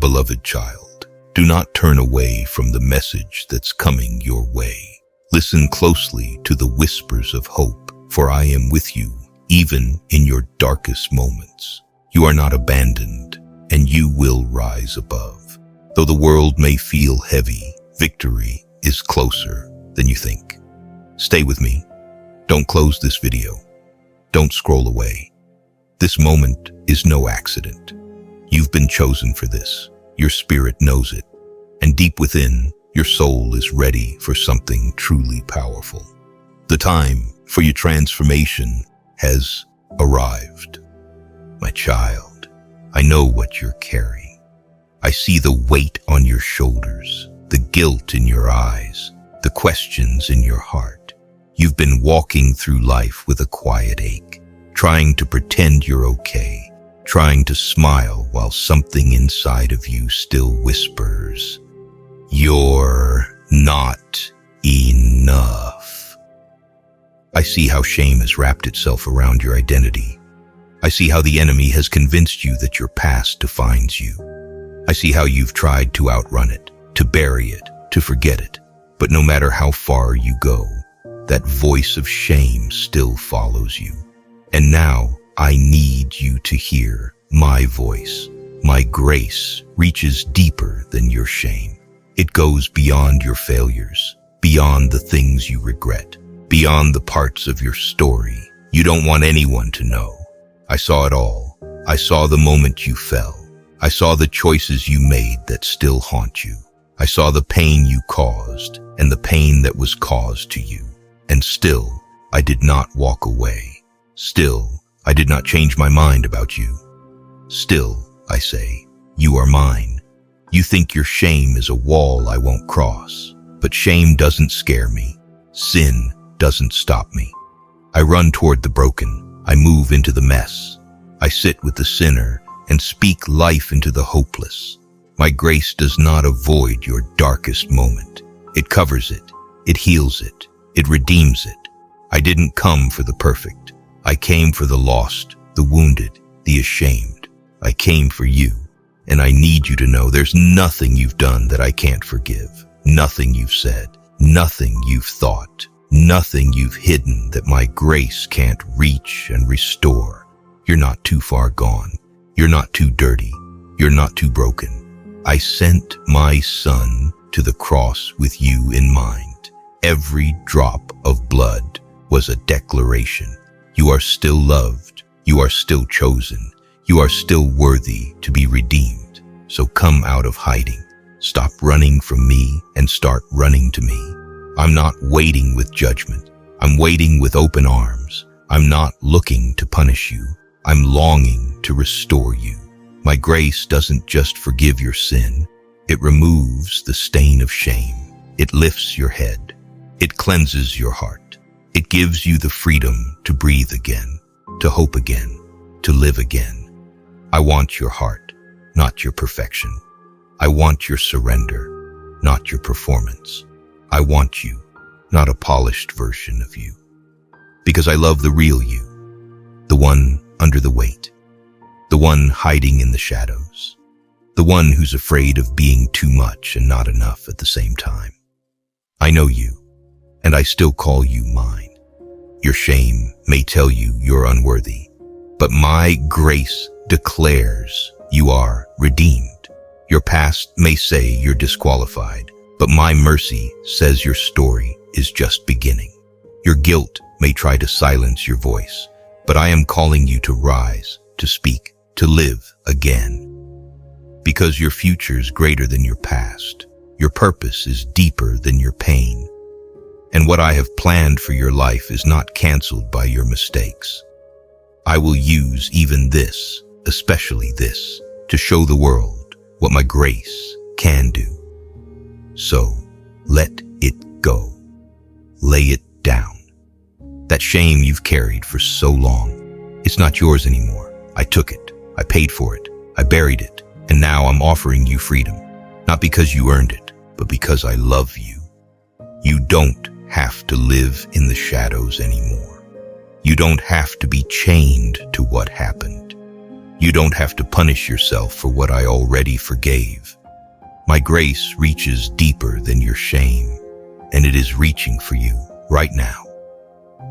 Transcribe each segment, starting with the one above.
beloved child, do not turn away from the message that's coming your way. Listen closely to the whispers of hope, for I am with you, even in your darkest moments. You are not abandoned, and you will rise above. Though the world may feel heavy, victory is closer than you think. Stay with me. Don't close this video. Don't scroll away. This moment is no accident. You've been chosen for this. Your spirit knows it. And deep within, your soul is ready for something truly powerful. The time for your transformation has arrived. My child, I know what you're carrying. I see the weight on your shoulders, the guilt in your eyes, the questions in your heart. You've been walking through life with a quiet ache, trying to pretend you're okay, trying to smile while something inside of you still whispers, "You're not enough." I see how shame has wrapped itself around your identity. I see how the enemy has convinced you that your past defines you. I see how you've tried to outrun it, to bury it, to forget it. But no matter how far you go, that voice of shame still follows you. And now I need you to hear my voice. My grace reaches deeper than your shame. It goes beyond your failures, beyond the things you regret, beyond the parts of your story you don't want anyone to know. I saw it all. I saw the moment you fell. I saw the choices you made that still haunt you. I saw the pain you caused and the pain that was caused to you. And still, I did not walk away. Still, I did not change my mind about you. Still, I say, you are mine. You think your shame is a wall I won't cross, but shame doesn't scare me. Sin doesn't stop me. I run toward the broken. I move into the mess. I sit with the sinner and speak life into the hopeless. My grace does not avoid your darkest moment. It covers it. It heals it. It redeems it. I didn't come for the perfect. I came for the lost, the wounded, the ashamed. I came for you, and I need you to know there's nothing you've done that I can't forgive. Nothing you've said, nothing you've thought, nothing you've hidden that my grace can't reach and restore. You're not too far gone. You're not too dirty. You're not too broken. I sent my son to the cross with you in mind. Every drop of blood was a declaration. You are still loved. You are still chosen. You are still worthy to be redeemed. So come out of hiding. Stop running from me and start running to me. I'm not waiting with judgment. I'm waiting with open arms. I'm not looking to punish you. I'm longing to restore you. My grace doesn't just forgive your sin. It removes the stain of shame. It lifts your head. It cleanses your heart. It gives you the freedom to breathe again, to hope again, to live again. I want your heart, not your perfection. I want your surrender, not your performance. I want you, not a polished version of you. Because I love the real you, the one under the weight, the one hiding in the shadows, the one who's afraid of being too much and not enough at the same time. I know you, and I still call you mine. Your shame may tell you you're unworthy, but my grace declares you are redeemed. Your past may say you're disqualified, but my mercy says your story is just beginning. Your guilt may try to silence your voice, but I am calling you to rise, to speak, to live again. Because your future is greater than your past. Your purpose is deeper than your pain. And what I have planned for your life is not canceled by your mistakes. I will use even this, especially this, to show the world what my grace can do. So, let it go. Lay it down. That shame you've carried for so long, it's not yours anymore. I took it. I paid for it. I buried it. And now I'm offering you freedom. Not because you earned it, but because I love you. You don't have to live in the shadows anymore. You don't have to be chained to what happened. You don't have to punish yourself for what I already forgave. My grace reaches deeper than your shame, and it is reaching for you right now.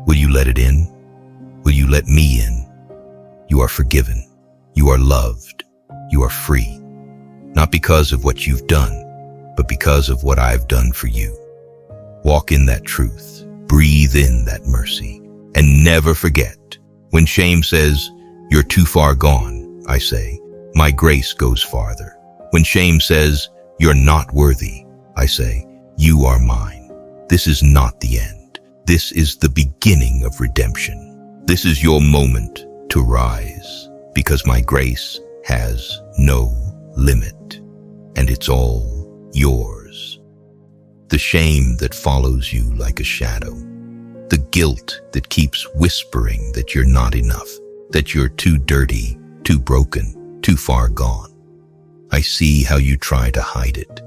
Will you let it in? Will you let me in? You are forgiven. You are loved. You are free. Not because of what you've done, but because of what I've done for you. Walk in that truth. Breathe in that mercy. And never forget, when shame says, "You're too far gone," I say, "My grace goes farther." When shame says, "You're not worthy," I say, "You are mine." This is not the end. This is the beginning of redemption. This is your moment to rise, because my grace has no limit, and it's all yours. The shame that follows you like a shadow, the guilt that keeps whispering that you're not enough, that you're too dirty, too broken, too far gone. I see how you try to hide it.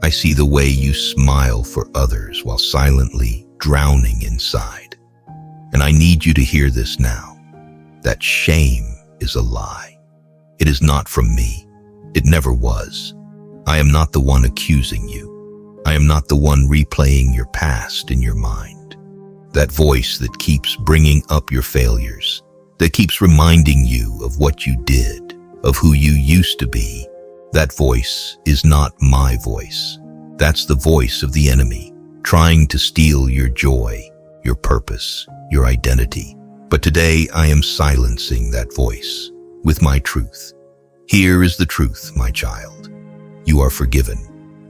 I see the way you smile for others while silently drowning inside. And I need you to hear this now. That shame is a lie. It is not from me. It never was. I am not the one accusing you. I am not the one replaying your past in your mind. That voice that keeps bringing up your failures, that keeps reminding you of what you did, of who you used to be. That voice is not my voice. That's the voice of the enemy, trying to steal your joy, your purpose, your identity. But today I am silencing that voice with my truth. Here is the truth, my child. You are forgiven.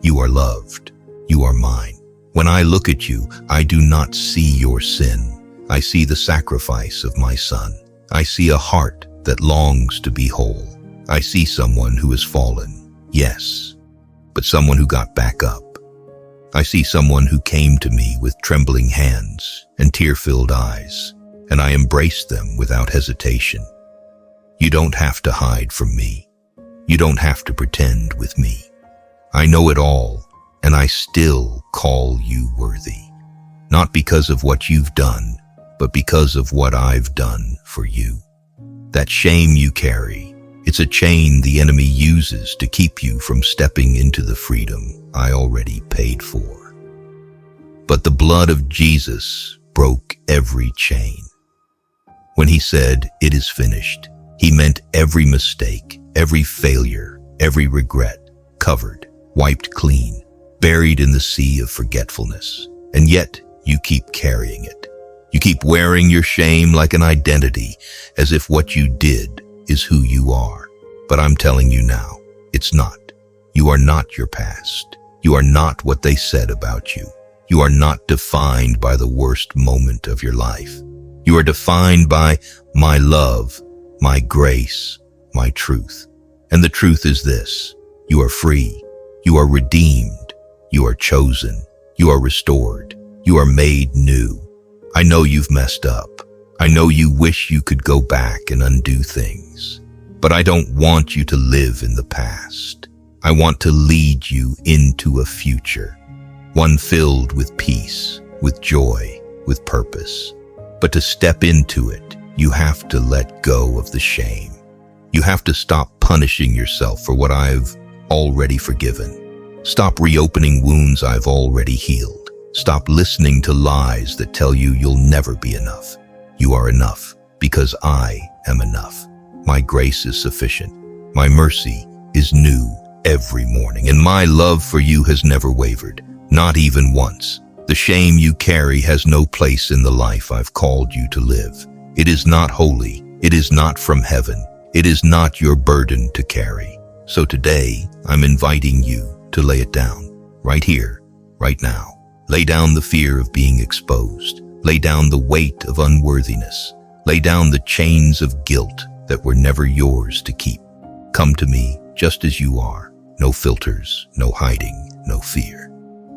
You are loved. You are mine. When I look at you, I do not see your sin. I see the sacrifice of my son. I see a heart that longs to be whole. I see someone who has fallen, yes, but someone who got back up. I see someone who came to me with trembling hands and tear-filled eyes, and I embraced them without hesitation. You don't have to hide from me. You don't have to pretend with me. I know it all, and I still call you worthy. Not because of what you've done, but because of what I've done for you. That shame you carry, it's a chain the enemy uses to keep you from stepping into the freedom I already paid for. But the blood of Jesus broke every chain. When he said, "It is finished," he meant every mistake, every failure, every regret, covered, wiped clean, buried in the sea of forgetfulness. And yet you keep carrying it. You keep wearing your shame like an identity, as if what you did is who you are. But I'm telling you now, it's not. You are not your past. You are not what they said about you. You are not defined by the worst moment of your life. You are defined by my love, my grace, my truth. And the truth is this: you are free. You are redeemed. You are chosen. You are restored. You are made new. I know you've messed up. I know you wish you could go back and undo things. But I don't want you to live in the past. I want to lead you into a future, one filled with peace, with joy, with purpose. But to step into it, you have to let go of the shame. You have to stop punishing yourself for what I've already forgiven. Stop reopening wounds I've already healed. Stop listening to lies that tell you you'll never be enough. You are enough because I am enough. My grace is sufficient. My mercy is new every morning, and my love for you has never wavered, not even once. The shame you carry has no place in the life I've called you to live. It is not holy. It is not from heaven. It is not your burden to carry. So today, I'm inviting you to lay it down, right here, right now. Lay down the fear of being exposed. Lay down the weight of unworthiness. Lay down the chains of guilt that were never yours to keep. Come to me just as you are. No filters, no hiding, no fear.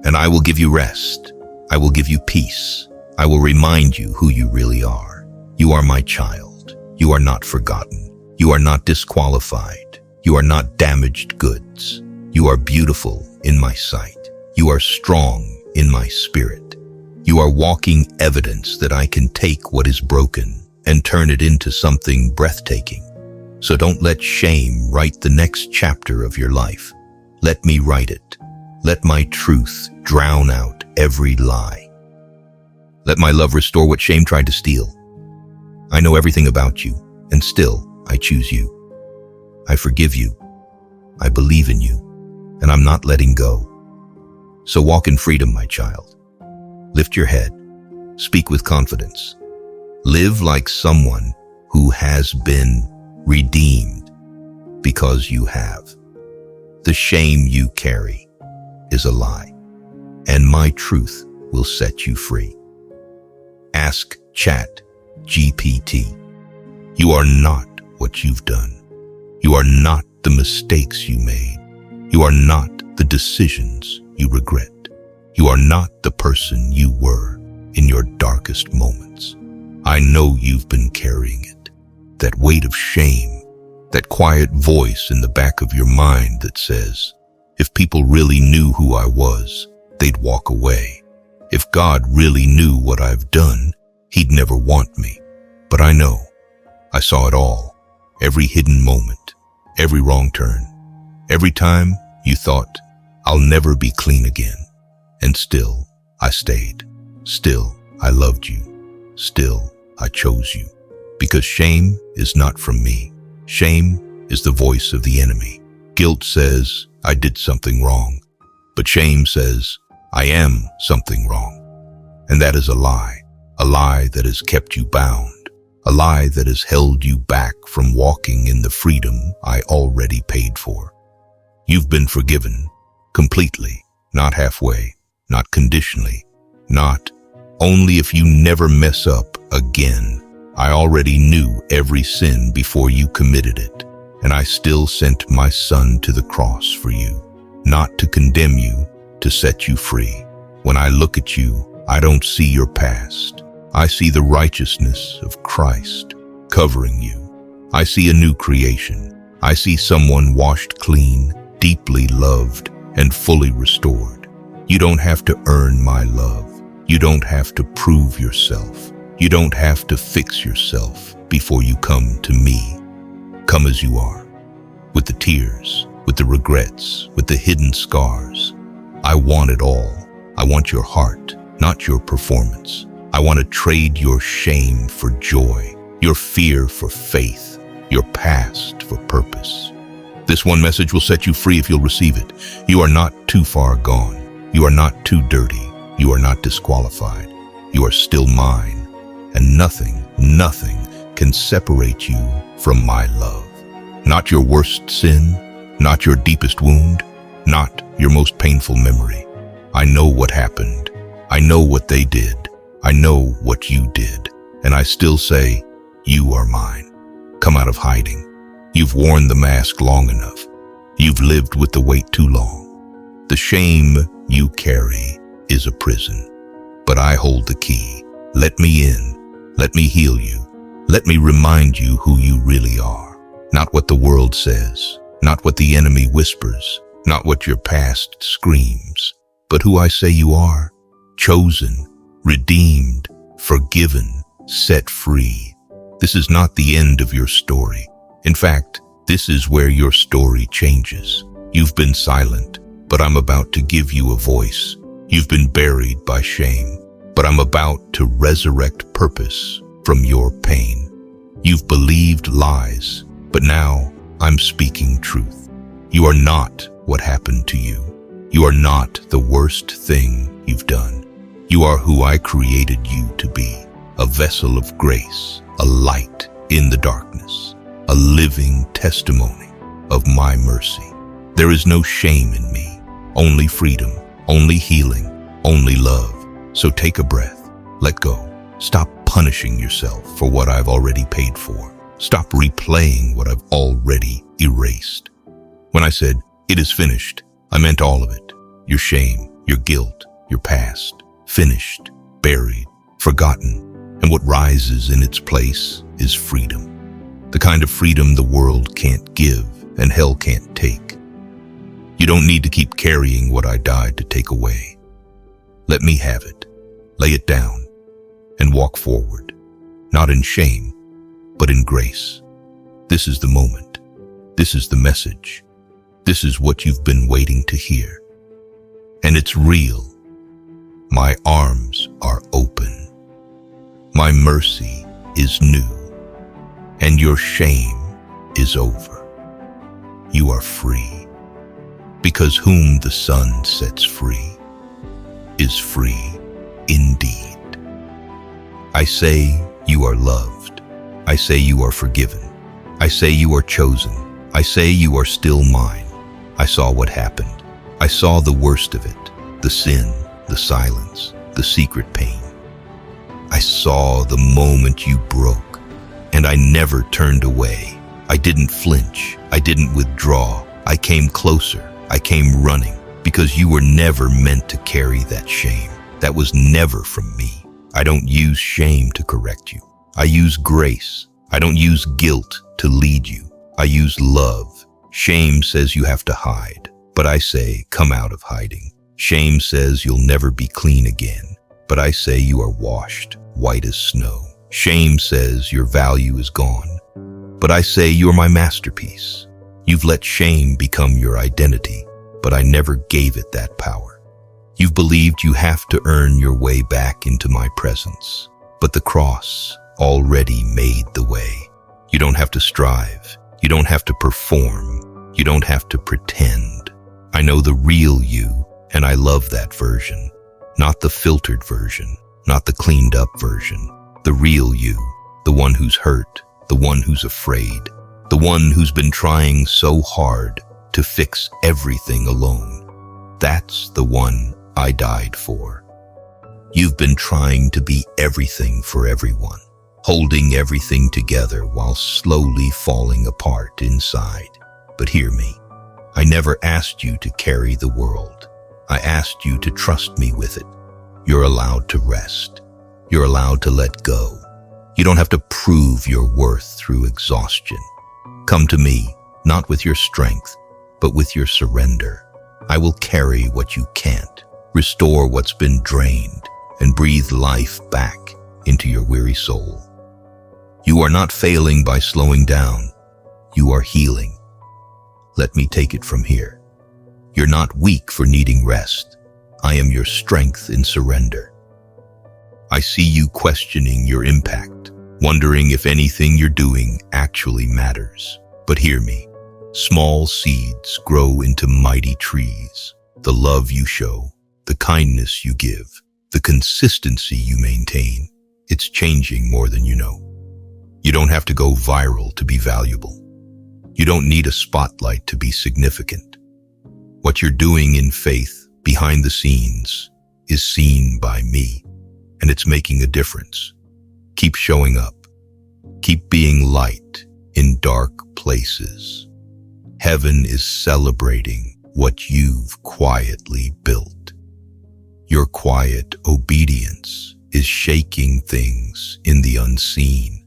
And I will give you rest. I will give you peace. I will remind you who you really are. You are my child. You are not forgotten. You are not disqualified. You are not damaged goods. You are beautiful in my sight. You are strong in my spirit. You are walking evidence that I can take what is broken and turn it into something breathtaking. So don't let shame write the next chapter of your life. Let me write it. Let my truth drown out every lie. Let my love restore what shame tried to steal. I know everything about you, and still I choose you. I forgive you. I believe in you, and I'm not letting go. So walk in freedom, my child. Lift your head. Speak with confidence. Live like someone who has been redeemed, because you have. The shame you carry is a lie, and my truth will set you free. Ask ChatGPT. You are not what you've done. You are not the mistakes you made. You are not the decisions you regret. You are not the person you were in your darkest moments. I know you've been carrying it, that weight of shame, that quiet voice in the back of your mind that says, if people really knew who I was, they'd walk away. If God really knew what I've done, he'd never want me. But I know. I saw it all. Every hidden moment, every wrong turn, every time you thought, I'll never be clean again. And still, I stayed. Still, I loved you. Still, I chose you. Because shame is not from me. Shame is the voice of the enemy. Guilt says, I did something wrong. But shame says, I am something wrong. And that is a lie that has kept you bound, a lie that has held you back from walking in the freedom I already paid for. You've been forgiven completely, not halfway, not conditionally, not only if you never mess up again. I already knew every sin before you committed it, and I still sent my son to the cross for you, not to condemn you, to set you free. When I look at you, I don't see your past. I see the righteousness of Christ covering you. I see a new creation. I see someone washed clean, deeply loved, and fully restored. You don't have to earn my love. You don't have to prove yourself. You don't have to fix yourself before you come to me. Come as you are, with the tears, with the regrets, with the hidden scars. I want it all. I want your heart, not your performance. I want to trade your shame for joy, your fear for faith, your past for purpose. This one message will set you free if you'll receive it. You are not too far gone. You are not too dirty. You are not disqualified. You are still mine. And nothing can separate you from my love. Not your worst sin, not your deepest wound, not your most painful memory. I know what happened. I know what they did. I know what you did. And I still say, you are mine. Come out of hiding. You've worn the mask long enough. You've lived with the weight too long. The shame you carry is a prison, but I hold the key. Let me in. Let me heal you. Let me remind you who you really are. Not what the world says, not what the enemy whispers, not what your past screams, but who I say you are. Chosen, redeemed, forgiven, set free. This is not the end of your story. In fact, this is where your story changes. You've been silent, but I'm about to give you a voice. You've been buried by shame, but I'm about to resurrect purpose from your pain. You've believed lies, but now I'm speaking truth. You are not what happened to you. You are not the worst thing you've done. You are who I created you to be, a vessel of grace, a light in the darkness, a living testimony of my mercy. There is no shame in me, only freedom, only healing, only love. So take a breath, let go. Stop punishing yourself for what I've already paid for. Stop replaying what I've already erased. When I said, it is finished, I meant all of it. Your shame, your guilt, your past. Finished, buried, forgotten. And what rises in its place is freedom. The kind of freedom the world can't give and hell can't take. You don't need to keep carrying what I died to take away. Let me have it. Lay it down and walk forward, not in shame, but in grace. This is the moment. This is the message. This is what you've been waiting to hear. And it's real. My arms are open. My mercy is new. And your shame is over. You are free. Because whom the Son sets free is free indeed. I say you are loved. I say you are forgiven. I say you are chosen. I say you are still mine. I saw what happened. I saw the worst of it, the sin, the silence, the secret pain. I saw the moment you broke, and I never turned away. I didn't flinch. I didn't withdraw. I came closer. I came running, because you were never meant to carry that shame. That was never from me. I don't use shame to correct you. I use grace. I don't use guilt to lead you. I use love. Shame says you have to hide, but I say, come out of hiding. Shame says you'll never be clean again, but I say you are washed, white as snow. Shame says your value is gone, but I say you're my masterpiece. You've let shame become your identity, but I never gave it that power. You've believed you have to earn your way back into my presence, but the cross already made the way. You don't have to strive. You don't have to perform. You don't have to pretend. I know the real you, and I love that version. Not the filtered version, not the cleaned up version. The real you, the one who's hurt, the one who's afraid, the one who's been trying so hard to fix everything alone. That's the one I died for. You've been trying to be everything for everyone, holding everything together while slowly falling apart inside. But hear me, I never asked you to carry the world. I asked you to trust me with it. You're allowed to rest. You're allowed to let go. You don't have to prove your worth through exhaustion. Come to me, not with your strength, but with your surrender. I will carry what you can't, restore what's been drained, and breathe life back into your weary soul. You are not failing by slowing down. You are healing. Let me take it from here. You're not weak for needing rest. I am your strength in surrender. I see you questioning your impact, wondering if anything you're doing actually matters. But hear me, small seeds grow into mighty trees. The love you show, the kindness you give, the consistency you maintain, it's changing more than you know. You don't have to go viral to be valuable. You don't need a spotlight to be significant. What you're doing in faith, behind the scenes, is seen by me, and it's making a difference. Keep showing up. Keep being light in dark places. Heaven is celebrating what you've quietly built. Your quiet obedience is shaking things in the unseen.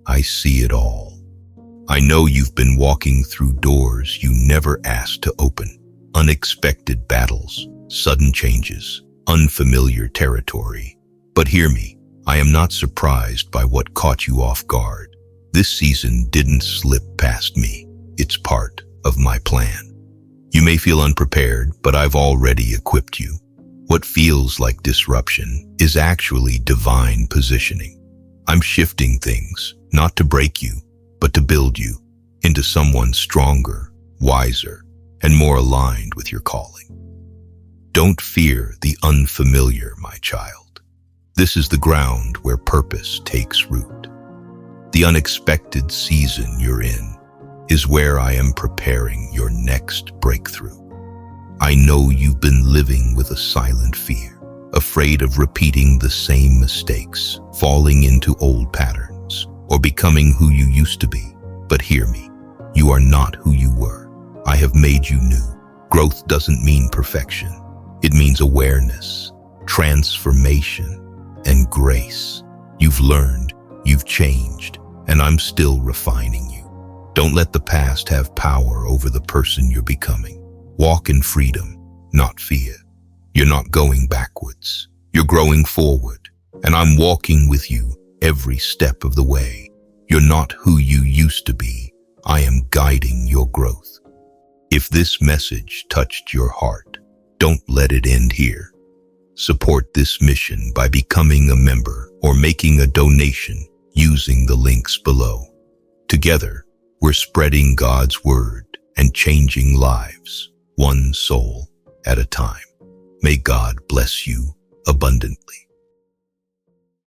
I see it all. I know you've been walking through doors you never asked to open. Unexpected battles, sudden changes, unfamiliar territory. But hear me, I am not surprised by what caught you off guard. This season didn't slip past me. It's part of my plan. You may feel unprepared, but I've already equipped you. What feels like disruption is actually divine positioning. I'm shifting things, not to break you, but to build you into someone stronger, wiser, and more aligned with your calling. Don't fear the unfamiliar, my child. This is the ground where purpose takes root. The unexpected season you're in is where I am preparing your next breakthrough. I know you've been living with a silent fear, afraid of repeating the same mistakes, falling into old patterns, or becoming who you used to be. But hear me, you are not who you were. I have made you new. Growth doesn't mean perfection. It means awareness, transformation, and grace. You've learned, you've changed, and I'm still refining you. Don't let the past have power over the person you're becoming. Walk in freedom, not fear. You're not going backwards. You're growing forward, and I'm walking with you every step of the way. You're not who you used to be. I am guiding your growth. If this message touched your heart, don't let it end here. Support this mission by becoming a member or making a donation using the links below. Together, we're spreading God's word and changing lives, one soul at a time. May God bless you abundantly.